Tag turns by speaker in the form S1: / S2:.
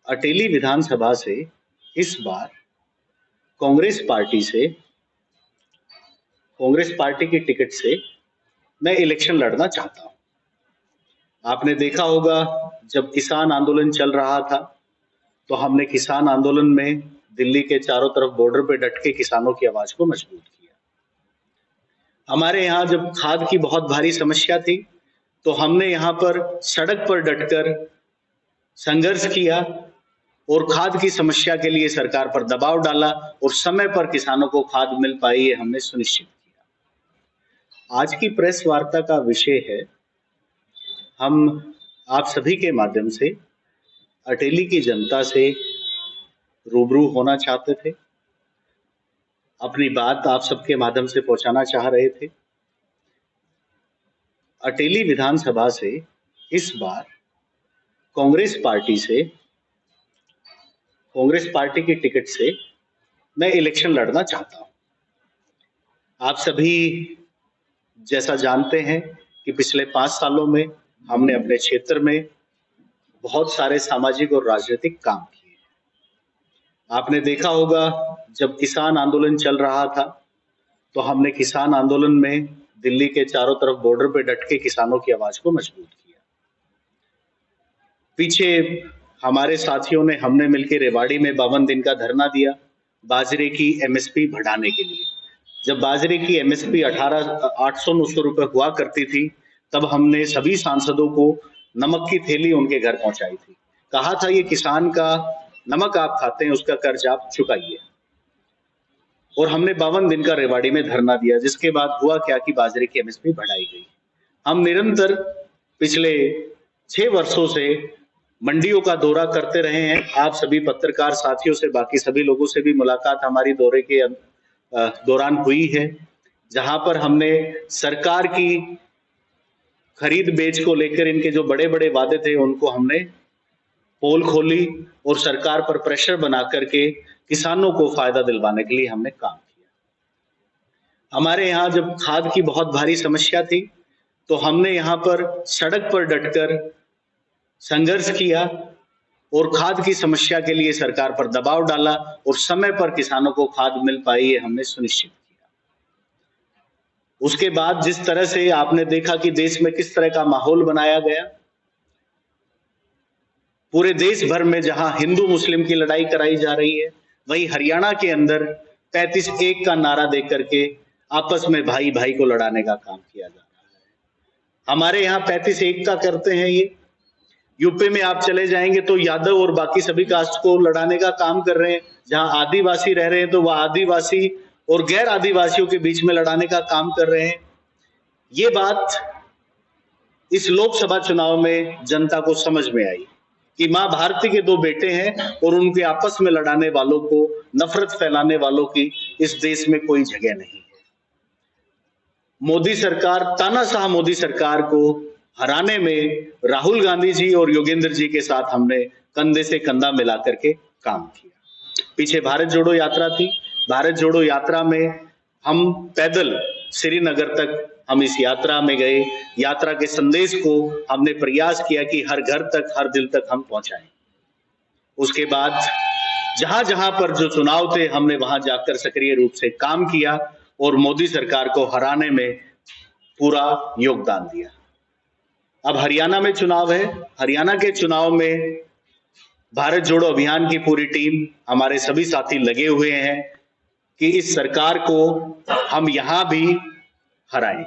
S1: अटेली विधानसभा से इस बार कांग्रेस पार्टी की टिकट से मैं इलेक्शन लड़ना चाहता हूं। आपने देखा होगा जब किसान आंदोलन चल रहा था तो हमने किसान आंदोलन में दिल्ली के चारों तरफ बॉर्डर पे डट के किसानों की आवाज को मजबूत किया। हमारे यहाँ जब खाद की बहुत भारी समस्या थी तो हमने यहाँ पर सड़क पर डटकर संघर्ष किया और खाद की समस्या के लिए सरकार पर दबाव डाला और समय पर किसानों को खाद मिल पाई ये हमने सुनिश्चित किया। आज की प्रेस वार्ता का विषय है, हम आप सभी के माध्यम से अटेली की जनता से रूबरू होना चाहते थे, अपनी बात आप सबके माध्यम से पहुंचाना चाह रहे थे। अटेली विधानसभा से इस बार कांग्रेस पार्टी की टिकट से मैं इलेक्शन लड़ना चाहता हूं। आप सभी जैसा जानते हैं कि पिछले 5 सालों में हमने अपने क्षेत्र में बहुत सारे सामाजिक और राजनीतिक काम किए। आपने देखा होगा जब किसान आंदोलन चल रहा था तो हमने किसान आंदोलन में दिल्ली के चारों तरफ बॉर्डर पे डट के किसानों की आवाज को मजबूत किया। पीछे हमारे साथियों ने हमने मिलकर रेवाड़ी में 52 दिन का धरना दिया बाजरे की एमएसपी बढ़ाने के लिए। जब बाजरे की एमएसपी 800-900 रुपए हुआ करती थी तब हमने सभी सांसदों को नमक की थैली उनके घर पहुंचाई थी। कहा था ये किसान का नमक आप खाते हैं उसका कर्ज आप चुकाइए। और हमने 52 दिन का रेवाड़ी में धरना दिया, जिसके बाद हुआ क्या कि बाजरे की एमएसपी बढ़ाई गई। हम निरंतर पिछले 6 वर्षों से मंडियों का दौरा करते रहे हैं। आप सभी पत्रकार साथियों से, बाकी सभी लोगों से भी मुलाकात हमारी दौरे के दौरान हुई है, जहां पर हमने सरकार की खरीद बेच को लेकर इनके जो बड़े बड़े वादे थे उनको हमने पोल खोली और सरकार पर प्रेशर बना करके किसानों को फायदा दिलवाने के लिए हमने काम किया। हमारे यहाँ जब खाद की बहुत भारी समस्या थी तो हमने यहाँ पर सड़क पर डटकर संघर्ष किया और खाद की समस्या के लिए सरकार पर दबाव डाला और समय पर किसानों को खाद मिल पाई ये हमने सुनिश्चित किया। उसके बाद जिस तरह से आपने देखा कि देश में किस तरह का माहौल बनाया गया, पूरे देश भर में जहां हिंदू मुस्लिम की लड़ाई कराई जा रही है, वहीं हरियाणा के अंदर 35-1 का नारा दे करके आपस में भाई भाई को लड़ाने का काम किया जा रहा है। हमारे यहाँ 35-1 का करते हैं ये। यूपी में आप चले जाएंगे तो यादव और बाकी सभी कास्ट को लड़ाने का काम कर रहे हैं। जहां आदिवासी रह रहे हैं तो वह आदिवासी और गैर आदिवासियों के बीच में लड़ाने का काम कर रहे हैं। ये बात इस लोकसभा चुनाव में जनता को समझ में आई कि मां भारती के 2 बेटे हैं और उनके आपस में लड़ाने वालों को, नफरत फैलाने वालों की इस देश में कोई जगह नहीं है। मोदी सरकार, तानाशाह मोदी सरकार को हराने में राहुल गांधी जी और योगेंद्र जी के साथ हमने कंधे से कंधा मिला करके काम किया। पीछे भारत जोड़ो यात्रा थी। भारत जोड़ो यात्रा में हम पैदल श्रीनगर तक हम इस यात्रा में गए। यात्रा के संदेश को हमने प्रयास किया कि हर घर तक, हर दिल तक हम पहुंचाएं। उसके बाद जहां जहां पर जो चुनाव थे हमने वहां जाकर सक्रिय रूप से काम किया और मोदी सरकार को हराने में पूरा योगदान दिया। अब हरियाणा में चुनाव है। हरियाणा के चुनाव में भारत जोड़ो अभियान की पूरी टीम, हमारे सभी साथी लगे हुए हैं कि इस सरकार को हम यहां भी हराएं।